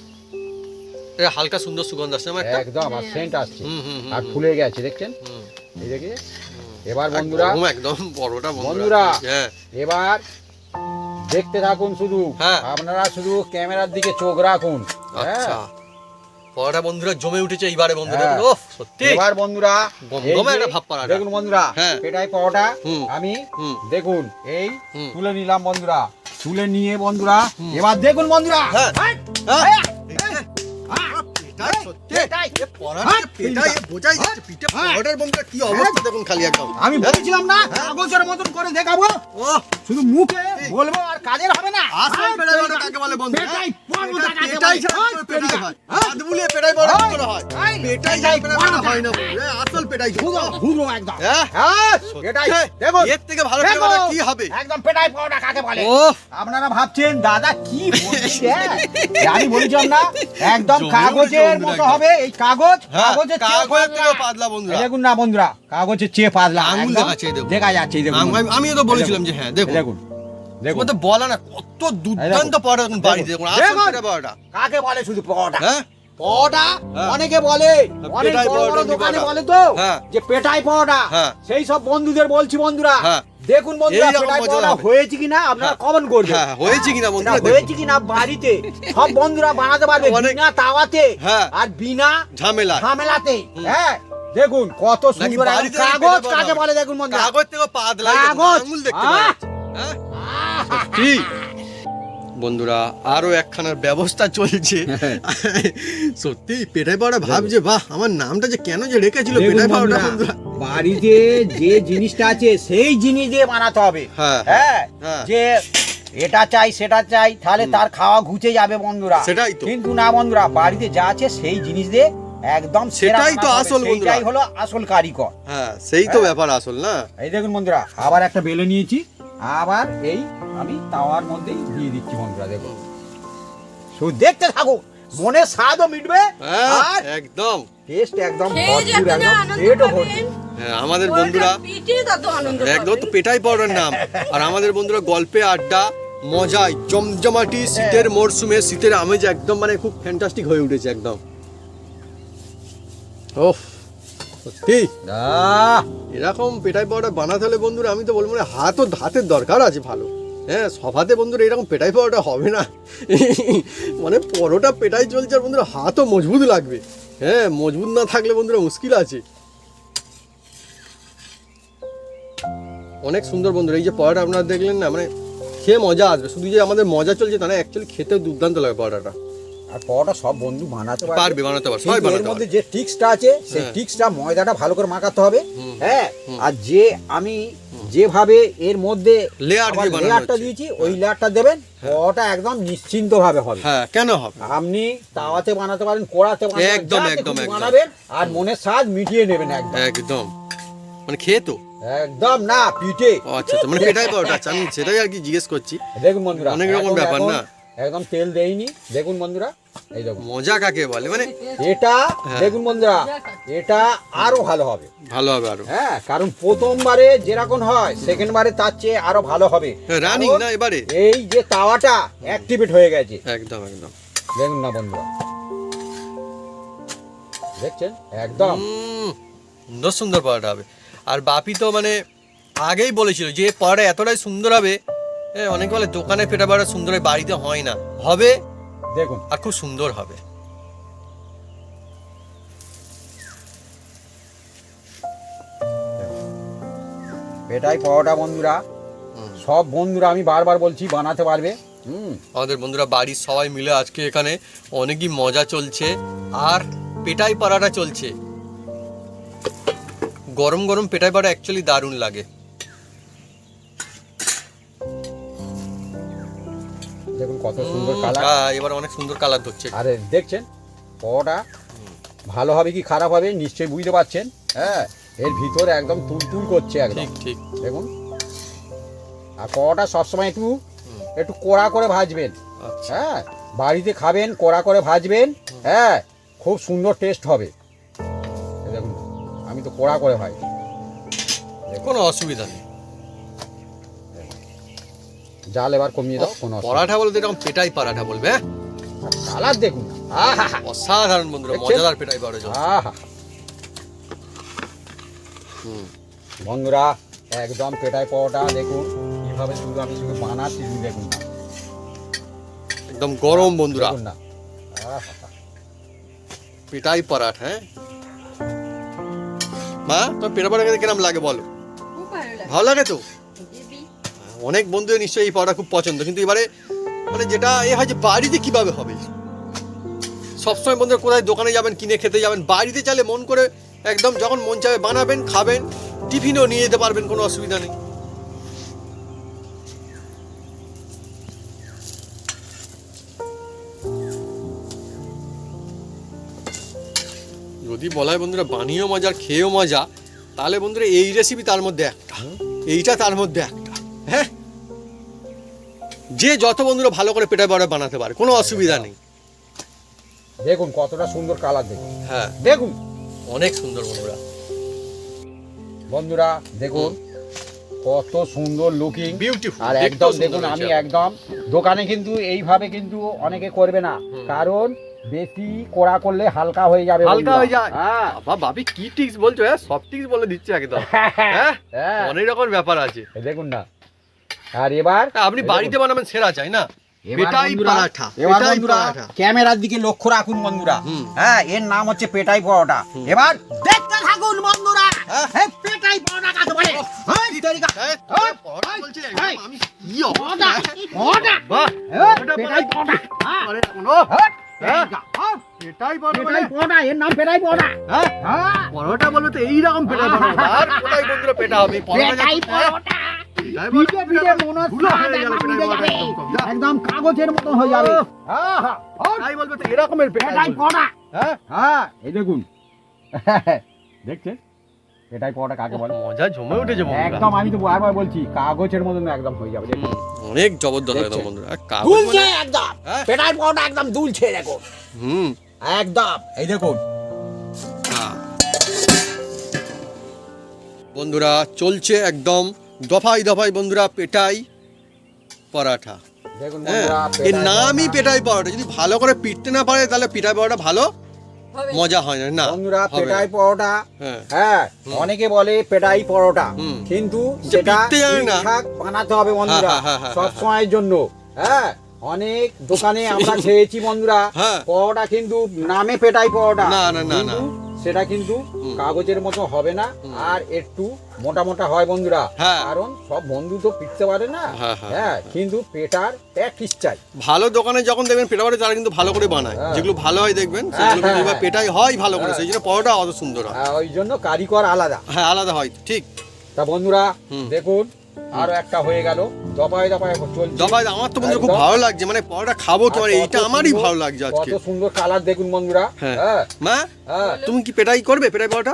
এটা হালকা সুন্দর সুগন্ধ আসছে আমার একটা। একদম আর সেন্ট আসছে হুম, হুম, হুম, আর হুম, ফুলে গেছে, দেখছেন হুম, এই দেখে। এবার বন্ধুরা, একদম বড়টা বন্ধুরা, হ্যাঁ এবার দেখতে থাকুন শুধু। হ্যাঁ। আপনারা শুধু ক্যামেরার দিকে চোখ রাখুন। আচ্ছা, হ্যাঁ। পরোটা বন্ধুরা জমে উঠেছে এইবারে বন্ধুরা, হ্যাঁ। দেখুন, ওফ সত্যি এবার বন্ধুরা গমগমে এই যে একটা ভাব পরোটা। দেখুন বন্ধুরা, হ্যাঁ। পেটাই পরোটা হুম। আমি হুম। দেখুন এই হুম। তুলে নিলাম বন্ধুরা। তুলে নিয়ে বন্ধুরা এবার দেখুন বন্ধুরা, হ্যাঁ। হ্যাঁ, হ্যাঁ। হ্যাঁ, পেটাই সত্যি, পেটাই। এ পরোটা পেটাই, এ বোঝাই যাচ্ছে পিঠে পরোটার বন্ধুরা কি অবস্থা দেখুন খালি একদম। আমি বলেছিলাম না কাগজের মতন করে দেখাবো, ওহ, শুধু মুখে বলবো আর কাজের হবে না। আসল পেটাই পরোটা কাকে বলে বন্ধু? পেটাই পরোটা কাকে পেটাই বলে? ছাড়া হ্যাঁ, কি করে পেটাই পেটাই। হয়? হাত বুলিয়ে পেটাই পরোটা কি করে হয়? হ্যাঁ, পেটাই ছাড়া পেটাই পরোটা পরোটা। হয় না বন্ধু, এ আসল পেটাই পুরো সত্যি। পুরো একদম। হ্যাঁ, হ্যাঁ, এটাই দেখুন। এর থেকে ভালো পেটাই পরোটা কি হবে? একদম পেটাই পরোটা কাকে বলে? ওহ, আপনারা ভাবছেন দাদা কি বলছে? আমি বলেছিলাম না একদম জমে কাগজের উঠেছে মতো বন্ধুরা হবে। এই কাগজ হ্যাঁ, কাগজের চেয়ে কাগজের থেকেও পাতলা। পাতলা বন্ধুরা। এই দেখুন না বন্ধুরা, কাগজের চেয়ে পাতলা আঙুল একদম দেখাচ্ছে, এই দেখুন। দেখা যাচ্ছে। এই দেখুন আমিও তো বলেছিলাম যে হ্যাঁ দেখুন, দেখুন দেখুন তোমাদের বলা না কত দুর্দান্ত পরোটা দেখুন বাড়িতে দেখুন, আসল দেখুন। পেটাই পরোটা। কাকে বলে শুধু পরোটা? হ্যাঁ, পরোটা হ্যাঁ। অনেকে বলে, অনেক পেটাই বড় বড় পরোটা, দোকানে পরোটা। বলে তো হ্যাঁ। যে পেটাই পরোটা। হ্যাঁ। সেই সব বন্ধুদের বলছি বন্ধুরা, হ্যাঁ। দেখুন বন্ধুরা এইরকম পেটাই মজা পরোটা হবে। হয়েছে কিনা আপনারা হ্যাঁ। কমেন্ট করবেন। হ্যাঁ, হয়েছে কিনা এটা বন্ধুরা হয়েছে দেখুন। কিনা বাড়িতে সব বন্ধুরা বানাতে পারবে অনেক- বিনা তাওয়াতে হ্যাঁ। আর বিনা ঝামেলা ঝামেলাতে। হ্যাঁ দেখুন কত নাকি সুন্দর একদম বাড়িতে কাগজ পেটাই কাকে পরোটা বলে দেখুন বন্ধুরা। কাগজ থেকে পাতলা, এই দেখুন, কাগজ। আঙুল দেখতে আহ! পাওয়া যাচ্ছে। হ্যাঁ, সত্যি বন্ধুরা আরো একখানার ব্যবস্থা চলছে সত্যি পেটাই পাওয়াটা ভাবছে বাহ আমার নামটা যে কেন যে রেখেছিল দেখুন পেটাই পাওয়াটা বন্ধুরা, বন্ধুরা বাড়িতে যে জিনিসটা আছে সেই জিনিস দিয়ে বানাতে হবে। হ্যাঁ, হ্যাঁ হ্যাঁ। যে এটা চাই সেটা চাই তাহলে তার খাওয়া ঘুচে যাবে বন্ধুরা। সেটাই তো। কিন্তু না বন্ধুরা, বাড়িতে যা আছে সেই জিনিস দিয়ে একদম সেরা সেটাই তো বানাতে হবে। আসল বন্ধুরা। সেইটাই হলো আসল কারিগর। হ্যাঁ সেই তো ব্যাপার আসল না। এই দেখুন বন্ধুরা, আবার একটা বেলে নিয়েছি, আবার এই আমি তাওয়ার মধ্যেই দিয়ে দিচ্ছি বন্ধুরা। দেখুন শুধু দেখতে থাকো, মনে স্বাদও মিটবে হ্যাঁ, আর একদম টেস্ট একদম খেয়ে যে ভরপুর, আপনারা একদম আনন্দ পেটও পাবেন, ভরপুর। হ্যাঁ, আমাদের বন্ধুরা পরোটা পিঠে তত আনন্দ একদম তো পাবেন। পেটাই পাউডার নাম। আর আমাদের বন্ধুরা গল্পে আড্ডা মজায় জমজমাটি শীতের মরশুমে শীতের আমেজ একদম মানে খুব ফ্যান্টাস্টিক হয়ে উঠেছে একদম। ওহ সত্যি আহ, এরকম পেটাই পাউডার বানাতে হলে বন্ধুরা আমি তো বলবো মানে হাতের দরকার আছে ভালো। হ্যাঁ সব হাতে বন্ধুরা এরকম পেটাই পাউডার হবে না মানে পরোটা পেটাই চলছে আর বন্ধুরা হাতও মজবুত লাগবে। হ্যাঁ মজবুত না থাকলে বন্ধুরা মুশকিল আছে। অনেক সুন্দর বন্ধুরা এই যে পরোটা আপনারা দেখলেন না, মানে খেয়ে মজা আসবে। শুধু যে আমাদের মজা চলছে তা না, অ্যাকচুয়ালি খেতে দুর্দান্ত লাগে পরোটাটা। আর পরোটা সব বন্ধু বানাতে পারবে বানাতে পারবে সবাই কিন্তু এর বানাতে মধ্যে পারবে। যে টিক্সটা আছে সেই হ্যাঁ। টিক্সটা ময়দাটা ভালো করে মাখাতে হবে। হুম। হ্যাঁ হুম। আর যে আমি যেভাবে এর মধ্যে লেয়ার দিয়ে বানানো লেয়ারটা হচ্ছে। দিয়েছি ওই লেয়ারটা দেবেন, পরোটা একদম নিশ্চিন্ত ভাবে হবে। হ্যাঁ কেন হবে আপনি তাওয়াতে বানাতে পারেন, কড়াতে বানাতে পারেন, একদম, যাতে একদম, খুশি একদম। বানাবেন আর মনের স্বাদ মিটিয়ে নেবেন একদম। একদম মানে খেয়ে তো একদম না পিঠে। ও আচ্ছা আচ্ছা, মানে পেটাই পাউডার। আচ্ছা আমি সেটাই আর কি জিজ্ঞেস করছি। দেখুন বন্ধুরা অনেক রকম এখন- ব্যাপার এখন না? একদম তেল দেইনি। দেখুন বন্ধুরা, এই দেখুন মজা কাকে বলে মানে এটা হ্যাঁ। দেখুন বন্ধুরা, এটা আরো ভালো হবে। ভালো হবে আরো। হ্যাঁ কারণ প্রথমবারে যেরকম হয় সেকেন্ড বারে তার চেয়ে আরো ভালো হবে। রানিং কারণ না এবারে এই যে তাওয়াটা অ্যাক্টিভেট হয়ে গেছে। একদম একদম দেখুন না বন্ধুরা, দেখছেন একদম সুন্দর সুন্দর পরোটা হবে। আর বাপি তো মানে আগেই বলেছিল যে পরোটা এতটাই সুন্দর হবে। অনেকে বলে দোকানে পেটা পরোটা সুন্দর হয়, বাড়িতে হয় না, হবে দেখুন আর খুব সুন্দর হবে। এটাই পরোটা বন্ধুরা। হুম। সব বন্ধুরা আমি বারবার বলছি বানাতে পারবে। আমাদের বন্ধুরা বাড়ির সবাই মিলে আজকে এখানে অনেকই মজা চলছে আর পেটাই পাড়াটা চলছে। গরম গরম পেটাই পাড়া অ্যাকচুয়ালি দারুণ লাগে। দেখুন কত সুন্দর কালার। এবার অনেক সুন্দর কালার ধরছে। আরে দেখছেন পরোটা ভালো হবে কি খারাপ হবে নিশ্চয়ই বুঝতে পারছেন। হ্যাঁ এর ভিতরে একদম তুলতুল করছে একদম। ঠিক ঠিক দেখুন আর পরোটা সবসময় একটু একটু কড়া করে ভাজবেন। আচ্ছা হ্যাঁ বাড়িতে খাবেন কড়া করে ভাজবেন। হ্যাঁ খুব সুন্দর টেস্ট হবে। এই দেখুন আমি তো কড়া করে ভাজি। কোনো অসুবিধা নেই। জাল এবার কমিয়ে দাও, কোনো পরাঠা বলতে এরকম পেটাই পরাঠা বলবে। হ্যাঁ কালার দেখুন আহা অসাধারণ বন্ধুরা, দেখছেন? মজাদার পেটাই পাওয়া যায়। আহা বন্ধুরা একদম পেটাই পরোটা দেখুন কিভাবে শুধু আমি শুধু বানাচ্ছি শুধু দেখুন না। একদম গরম বন্ধুরা দেখুন না আহা পেটাই পরাঠা। হ্যাঁ মা তোমার পেটা পরাঠা খেতে কিরম লাগে বলো? খুব ভালো লাগে। ভালো লাগে তো? দিদি, অনেক বন্ধুদের নিশ্চয়ই এই পরোটা খুব পছন্দ, কিন্তু এবারে মানে যেটা এ হয় যে বাড়িতে কিভাবে হবে। সবসময় বন্ধুরা কোথায় দোকানে যাবেন কিনে খেতে যাবেন, বাড়িতে চাইলে মন করে একদম যখন মন চাবে বানাবেন খাবেন, টিফিনও নিয়ে যেতে পারবেন, কোনো অসুবিধা নেই। যদি বলা হয় বন্ধুরা বানিয়েও মজা আর খেয়েও মজা, তাহলে বন্ধুরা এই রেসিপি তার মধ্যে একটা, এইটা তার মধ্যে একটা। হ্যাঁ যে যত বন্ধুরা ভালো করে পেটাই পরোটা বানাতে পারে কোনো অসুবিধা নেই। দেখুন কতটা সুন্দর কালার দেখুন। হ্যাঁ দেখুন অনেক সুন্দর বন্ধুরা। বন্ধুরা দেখুন কত সুন্দর লুকিং বিউটিফুল আর একদম দেখুন আমি একদম দোকানে কিন্তু এইভাবে কিন্তু অনেকে করবে না, কারণ বেশি কড়া করলে হালকা হয়ে যাবে হালকা বন্ধুরা। হয়ে যায়। হ্যাঁ বাবা ভাবি কি টিপস বলছো? হ্যাঁ সব টিপস বলে দিচ্ছে একদম। হ্যাঁ হ্যাঁ অনেক রকম ব্যাপার আছে। এই দেখুন না। আর এবার আপনি বাড়িতে বানাবেন সেরা চাই না? এবার পেটাই বন্ধুরা, পরাঠা, এবার পেটাই বন্ধুরা পরাঠা। ক্যামেরার দিকে লক্ষ্য রাখুন বন্ধুরা। হুম। হ্যাঁ এর নাম হচ্ছে পেটাই পরোটা। এবার দেখতে থাকুন বন্ধুরা। হ্যাঁ। হ্যাঁ পেটাই পেটাই পরোটা কাকে বলে? হ্যাঁ, তরিকা। পরোটা বলছে এই, আমি পরোটা, পরোটা। বাহ হ্যাঁ, পেটাই পরোটা। হ্যাঁ, আরে কোনো হ্যাঁ, তরিকা। হ্যাঁ, পেটাই পরোটা পেটাই পরোটা, এর নাম পেটাই পরোটা। হ্যাঁ হ্যাঁ, পরোটা বলবে তো এইরকম পেটা পরোটা আর কোথায় বন্ধুরা পেটা হবে পরোটা পেটাই পরোটা। পিঠে পিঠে মনে হচ্ছে ধুলো হয়ে গেল একদম পেটাই মিলে পরোটা যাবে। একদম যা। একদম কাগজের মতো হয়ে যাবে। হ্যাঁ, হ্যাঁ, হ্যাঁ, তাই বলবে তো এরকমের পেটাই পেটাই পরোটা। হ্যাঁ হ্যাঁ, এই দেখুন দেখছেন পেটাই পরোটা কাকে বলে? মজা জমে উঠেছে একদম, আমি তো বারবার বলছি কাগজের মতন একদম হয়ে যাবে। দেখুন অনেক জবরদস্ত একদম দেখছেন? বন্ধুরা আর কাগজ দুলছে মানে- একদম, হ্যাঁ? পেটাই পরোটা একদম দুলছে দেখুন হুম একদম। এই দেখুন হ্যাঁ। বন্ধুরা চলছে একদম দফায় দফায় বন্ধুরা পেটাই পরাঠা দেখুন হ্যাঁ বন্ধুরা, এর পেটাই নামই পরোটা। পেটাই পরোটা যদি ভালো করে পিটতে না পারে তাহলে পিঠাই পরোটা ভালো হবে। মজা হয় না না বন্ধুরা হবে না। পেটাই পরোটা, হ্যাঁ হ্যাঁ, অনেকে বলে পেটাই পরোটা, হুম। কিন্তু যে সেটা পিটতে জানে না। ঠিকঠাক বানাতে হবে বন্ধুরা, হ্যাঁ, হ্যাঁ, হ্যাঁ, সব হ্যাঁ। সময়ের জন্য। হ্যাঁ, অনেক দোকানে আমরা খেয়েছি বন্ধুরা, হ্যাঁ। পরোটা কিন্তু নামে পেটাই পরোটা, না, না, না, কিন্তু সেটা কিন্তু হুম। কাগজের মতো হবে না, আর একটু মোটা মোটা হয় বন্ধুরা, হ্যাঁ। কারণ সব বন্ধু তো পিটতে পারে না। হ্যাঁ, হ্যাঁ। হ্যাঁ, কিন্তু পেটার প্র্যাকটিস চাই। ভালো দোকানে যখন দেখবেন পেটা পরোটা তারা কিন্তু ভালো করে বানায় হ্যাঁ। যেগুলো ভালো হয় দেখবেন হ্যাঁ, সেগুলো কিন্তু হ্যাঁ, পেটাই হয় ভালো করে হ্যাঁ। সেই জন্য পরোটা অত সুন্দর হয় ওই জন্য কারিগর আলাদা। হ্যাঁ আলাদা হয় ঠিক তা বন্ধুরা হুম। দেখুন আরো একটা হয়ে গেল, দপায় দপায় চলছে। দফায় আমার তো বন্ধুরা খুব একদম। ভালো লাগছে মানে পরোটা খাবো কি আর মানে কত এইটা আমারই সুন্দর- ভালো লাগছে আজকে কত সুন্দর কালার দেখুন বন্ধুরা। হ্যাঁ। হ্যাঁ, মা হ্যাঁ। তুমি কি পেটাই করবে পেটাই পরোটা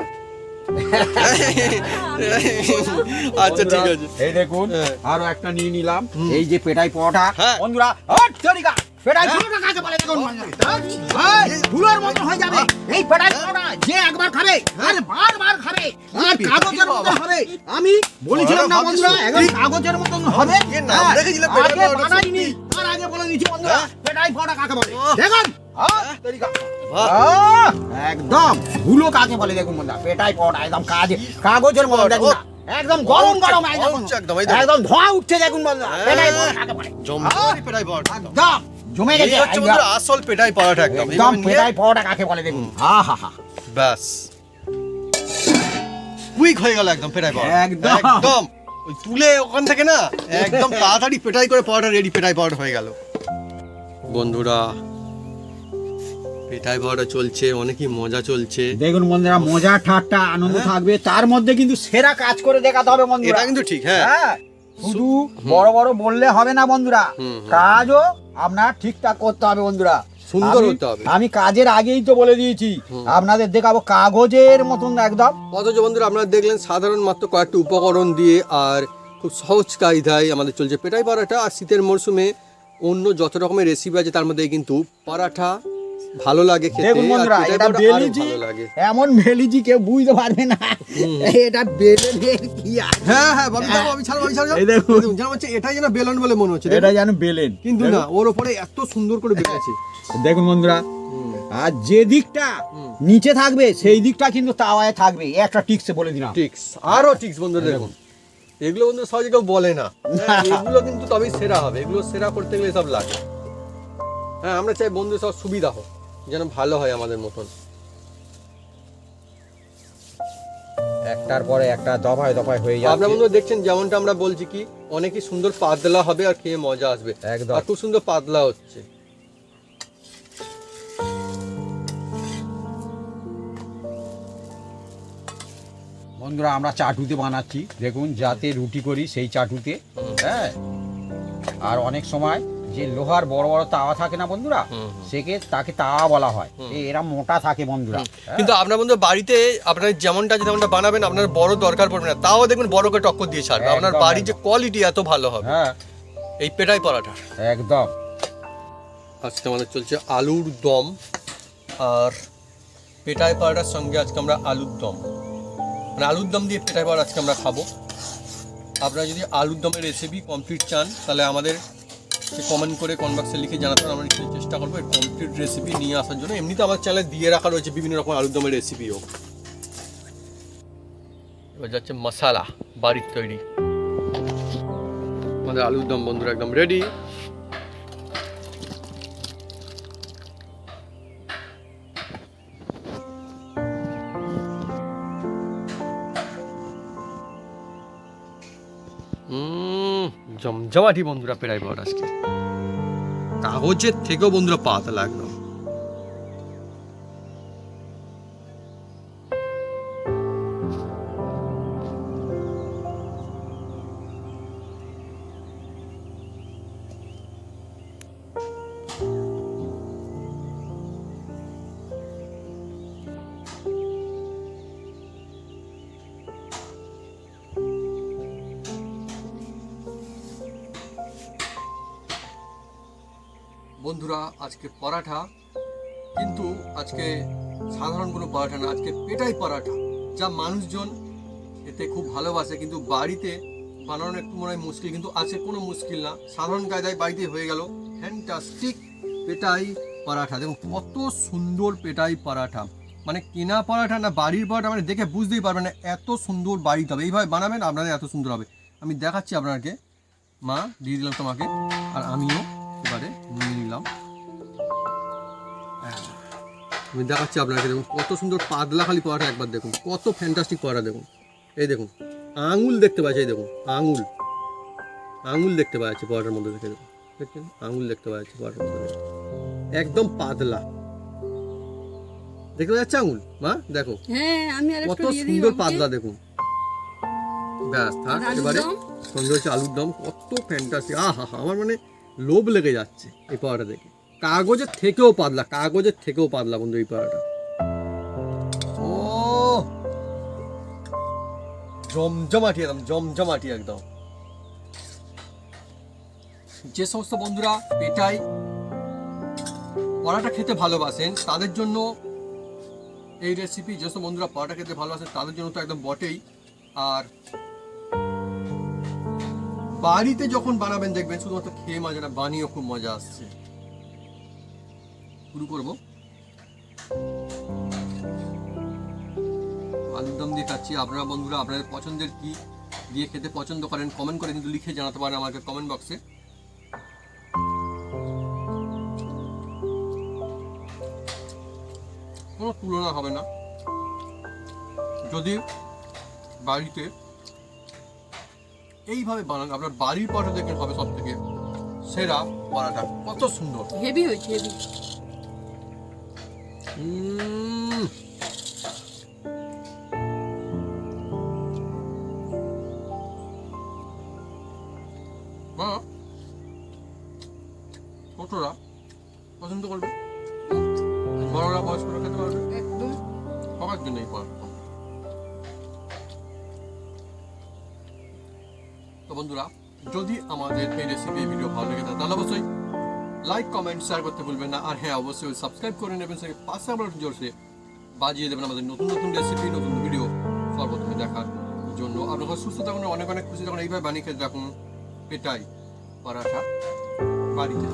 আচ্ছা ঠিক বন্ধুরা, আছে এই দেখুন হ্যাঁ। আরো একটা নিয়ে নিলাম, হুম। এই যে পেটাই পরোটা। হ্যাঁ। বন্ধুরা তরিকা পেটাই পরোটা কাকে বলে দেখুন বন্ধুরা। হ্যাঁ, ধুলোর মতো হয়ে যাবে এই পেটাই পরোটা, যে একবার খাবে আর বারবার খাবে, আর কাগজের মতো হবে। আমি বলেছিলাম না বন্ধুরা, একদম কাগজের মতন হবে। এ নাম হ্যাঁ, রেখেছিলে পেটাই আগে পরোটা, বানাইনি, সত্যি। তার আগে বলে দিচ্ছি বন্ধুরা, হ্যাঁ। পেটাই পরোটা কাকে বলে ওহ। দেখুন। হ্যাঁ, তরিকা। বাহ। একদম ধুলো কাকে বলে দেখুন বন্ধুরা, পেটাই পরোটা একদম কাগজের মতো দেখুন না, একদম গরম গরম ধোঁয়া উঠছে একদম, এই দেখুন। একদম ধোঁয়া উঠছে দেখুন বন্ধুরা, হ্যাঁ। পেটাই পরোটা কাকে বলে জমজমাটি পেটাই পরোটা একদম। একদম জমে এই গেছে হচ্ছে বন্ধুরা আসল পেটাই পরোটা একদম একদম এইভাবে নিয়ে পেটাই পরোটা কাকে বলে দেখুন। আহা ব্যাস কুইক হয়ে গেল একদম পেটাই পরোটা একদম। একদম ওই তুলে ওখান থেকে না একদম তাড়াতাড়ি পেটাই করে পরোটা রেডি পেটাই পরোটা হয়ে গেল বন্ধুরা পেটাই পরোটা চলছে অনেকই মজা চলছে দেখুন বন্ধুরা, মজা ঠাট্টা আনন্দ থাকবে, তার মধ্যে কিন্তু সেরা কাজ করে দেখাতে হবে বন্ধুরা। এটা কিন্তু ঠিক হ্যাঁ হ্যাঁ, শুধু বড় বড় বললে হবে না বন্ধুরা, হুম, হুম। কাজও আপনার ঠিকঠাক করতে হবে বন্ধুরা। সুন্দর আমি- হতে হবে। আমি কাজের আগেই তো বলে দিয়েছি, আপনাদের দেখাবো কাগজের মতন একদম। অথচ বন্ধুরা আপনারা দেখলেন সাধারণ মাত্র কয়েকটি উপকরণ দিয়ে আর খুব সহজ কায়দায় আমাদের চলছে পেটাই পরোটা আর শীতের মরশুমে অন্য যত রকমের রেসিপি আছে তার মধ্যে কিন্তু পরাঠা ভালো লাগে খেতে দেখুন আর বন্ধুরা, পেটাই এটা পরোটা আরো বেলিজি, ভালো লাগে এমন বেলিজি কেউ বুঝতে পারবে না এটা বেলেনের কি আছে। হ্যাঁ হ্যাঁ ভাবি যাবো আমি ছাড়বো এই দেখুন। যেন হচ্ছে এটাই যেন বেলন বলে মনে হচ্ছে এটা যেন বেলেন, কিন্তু না ওর ওপরে এত সুন্দর করে বেঁচেছে দেখুন বন্ধুরা, আর যে দিকটা নিচে থাকবে সেই দিকটা কিন্তু তাওয়ায় থাকবে, একটা টিক্সে বলে দিলাম। টিক্স আরো টিক্স বন্ধু দেখুন এগুলো বন্ধু সহজে কেউ বলে না হ্যাঁ, এগুলো কিন্তু তবেই সেরা হবে এগুলো সেরা করতে গেলে সব লাগে হ্যাঁ আমরা চাই বন্ধু সব সুবিধা হোক যেন ভালো হয় আমাদের মতন একটার পরে একটা দফায় দফায় হয়ে আপনারা যাচ্ছে। বন্ধু দেখছেন যেমনটা আমরা বলছি কি অনেকই সুন্দর পাতলা হবে আর খেয়ে মজা আসবে একদম। আর খুব সুন্দর পাতলা হচ্ছে বন্ধুরা আমরা চাটুতে বানাচ্ছি, দেখুন যাতে রুটি করি সেই চাটুতে। হ্যাঁ, আর অনেক সময় যে লোহার বড় বড় তাওয়া থাকে না বন্ধুরা, তাকে তাওয়া বলা হয়, এরা মোটা থাকে বন্ধুরা। হ্যাঁ। কিন্তু আপনার বন্ধু বাড়িতে আপনার যেমনটা আছে তেমনটা বানাবেন আপনার বড় দরকার পড়বে না তাও দেখবেন বড় করে টক্কর দিয়ে ছাড়বে একদম, আপনার বাড়ির যে একদম। কোয়ালিটি এত ভালো হবে হ্যাঁ, এই পেটাই পরাঠা একদম। আজকে আমাদের চলছে আলুর দম আর পেটাই পরাঠার সঙ্গে আজকে আমরা আলুর দম মানে আলুর দম দিয়ে পেটাই পরাঠা আজকে আমরা খাবো আপনারা যদি আলুর দমের রেসিপি কমপ্লিট চান তাহলে আমাদের কমেন্ট করে কমেন্ট বক্সে লিখে জানাতে আমরা নিশ্চয়ই চেষ্টা করবো এই কমপ্লিট রেসিপি নিয়ে আসার জন্য এমনিতে আমার চ্যানেলে দিয়ে রাখা রয়েছে বিভিন্ন রকম আলুর দমের রেসিপিও এবার যাচ্ছে মশালা বাড়ির তৈরি আমাদের আলুর দম বন্ধুরা একদম রেডি জমজমাটি বন্ধুরা পেটাই পরোটা আজকে কাগজের থেকেও বন্ধুরা পাতলা একদম। বন্ধুরা আজকে পরাঠা কিন্তু আজকে সাধারণ কোনো পরাঠা না, আজকে পেটাই পরাঠা, যা মানুষজন এতে খুব ভালোবাসে, কিন্তু বাড়িতে বানানো একটু মনে হয় মুশকিল, কিন্তু আজকে কোনো মুশকিল না, সাধারণ কায়দায় বাড়িতে হয়ে গেল ফ্যান্টাস্টিক পেটাই পরাঠা। দেখুন কত সুন্দর পেটাই পরাঠা, মানে কেনা পরাঠা না বাড়ির পরাঠা, মানে দেখে বুঝতেই পারবেন না এত সুন্দর বাড়িতে হবে। এইভাবে বানাবেন আপনাদের এত সুন্দর হবে। আমি দেখাচ্ছি আপনাকে, মা দিয়ে দিলাম তোমাকে, আর আমিও এবারে নিয়ে নিলাম। আমি দেখাচ্ছি আপনাকে, দেখুন কত সুন্দর পাতলা খালি পরোটা, একবার দেখুন কত ফ্যান্টাস্টিক পরোটা। দেখুন এই দেখুন আঙুল দেখতে পাচ্ছি, এই দেখুন আঙুল দেখতে পাচ্ছি পরোটার মধ্যে, দেখে দেখুন দেখছেন আঙুল দেখতে পাচ্ছি পরোটার মধ্যে, একদম পাতলা দেখতে যাচ্ছে আঙুল। মা দেখো হ্যাঁ আমি আর কত সুন্দর পাতলা, দেখুন ব্যাস থাক। এবারে সঙ্গে হচ্ছে আলুর দম, কত ফ্যান্টাস্টিক, আহা হা, আমার মানে লোভ লেগে যাচ্ছে এই পরোটা দেখে। কাগজের থেকেও পাতলা বন্ধু এই পরোটা। ও জমজমাটি একদম। যে সমস্ত বন্ধুরা পেটাই পরোটা খেতে ভালোবাসেন তাদের জন্য এই রেসিপি, যে সব বন্ধুরা পরোটা খেতে ভালোবাসেন তাদের জন্য তো একদম বটেই। আর বাড়িতে যখন বানাবেন দেখবেন শুধুমাত্র খেয়ে মজা না, বানিয়েও খুব মজা আসছে। শুরু করবো, আলুর দম দিয়ে খাচ্ছি। আপনারা বন্ধুরা আপনাদের পছন্দের কি দিয়ে খেতে পছন্দ করেন কমেন্ট করে কিন্তু লিখে জানাতে পারেন আমাকে কমেন্ট বক্সে। কোনো তুলনা হবে না যদি বাড়িতে এইভাবে বানান। আপনার বাড়ির পরোটা দেখবেন হবে সব থেকে সেরা পরোটা, কত সুন্দর হেভি হয়েছে হেভি। মা ছোটরা পছন্দ করবে, বড়রা বয়স্করা খেতে পারবে, একদম সবার জন্য এই পরোটা। তো বন্ধুরা যদি আমাদের এই রেসিপি ভিডিও ভালো লেগে থাকে তাহলে অবশ্যই লাইক কমেন্ট শেয়ার করতে ভুলবেন না। আর হ্যাঁ অবশ্যই সাবস্ক্রাইব করে নেবেন, সঙ্গে পাশে আমরা জোরসে বাজিয়ে দেবেন আমাদের নতুন নতুন রেসিপি, নতুন ভিডিও সর্বপ্রথমে দেখার জন্য। আপনারা সুস্থ থাকুন, অনেক অনেক খুশি থাকুন, এইভাবে বানিয়ে খেতে থাকুন পেটাই পরাঠা বাড়িতে।